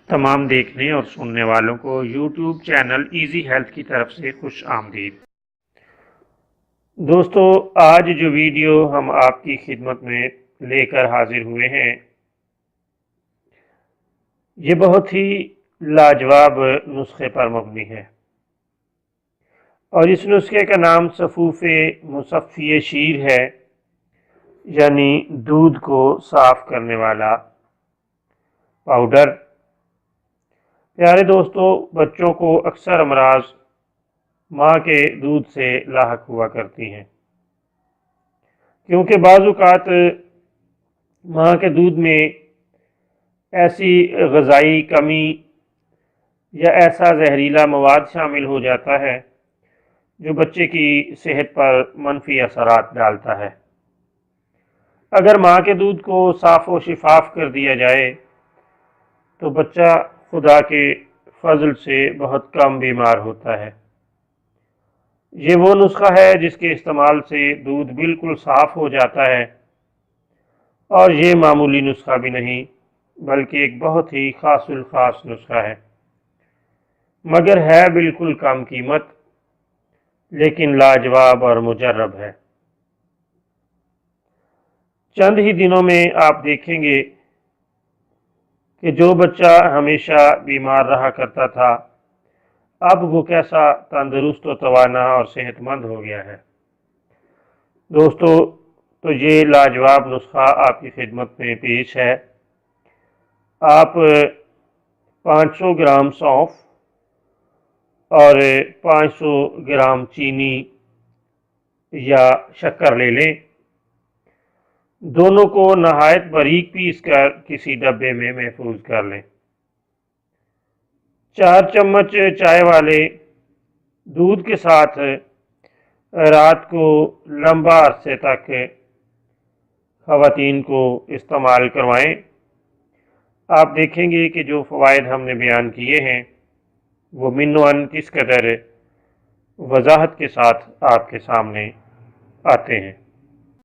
تمام دیکھنے اور سننے والوں کو یوٹیوب چینل ایزی ہیلتھ کی طرف سے خوش آمدید۔ دوستو، آج جو ویڈیو ہم آپ کی خدمت میں لے کر حاضر ہوئے ہیں یہ بہت ہی لاجواب نسخے پر مبنی ہے، اور اس نسخے کا نام صفوف مصفی شیر ہے، یعنی دودھ کو صاف کرنے والا پاؤڈر۔ پیارے دوستو، بچوں کو اکثر امراض ماں کے دودھ سے لاحق ہوا کرتی ہیں، کیونکہ بعض اوقات ماں کے دودھ میں ایسی غذائی کمی یا ایسا زہریلا مواد شامل ہو جاتا ہے جو بچے کی صحت پر منفی اثرات ڈالتا ہے۔ اگر ماں کے دودھ کو صاف و شفاف کر دیا جائے تو بچہ خدا کے فضل سے بہت کم بیمار ہوتا ہے۔ یہ وہ نسخہ ہے جس کے استعمال سے دودھ بالکل صاف ہو جاتا ہے، اور یہ معمولی نسخہ بھی نہیں بلکہ ایک بہت ہی خاص الخاص نسخہ ہے، مگر ہے بالکل کم قیمت، لیکن لاجواب اور مجرب ہے۔ چند ہی دنوں میں آپ دیکھیں گے کہ جو بچہ ہمیشہ بیمار رہا کرتا تھا اب وہ کیسا تندرست و توانا اور صحت مند ہو گیا ہے۔ دوستو، تو یہ لاجواب نسخہ آپ کی خدمت میں پیش ہے۔ آپ 500 گرام سونف اور 500 گرام چینی یا شکر لے لیں، دونوں کو نہایت باریک پیس کر کسی ڈبے میں محفوظ کر لیں۔ 4 چمچ چائے والے دودھ کے ساتھ رات کو لمبا عرصے تک خواتین کو استعمال کروائیں۔ آپ دیکھیں گے کہ جو فوائد ہم نے بیان کیے ہیں وہ منوان کس قدر وضاحت کے ساتھ آپ کے سامنے آتے ہیں۔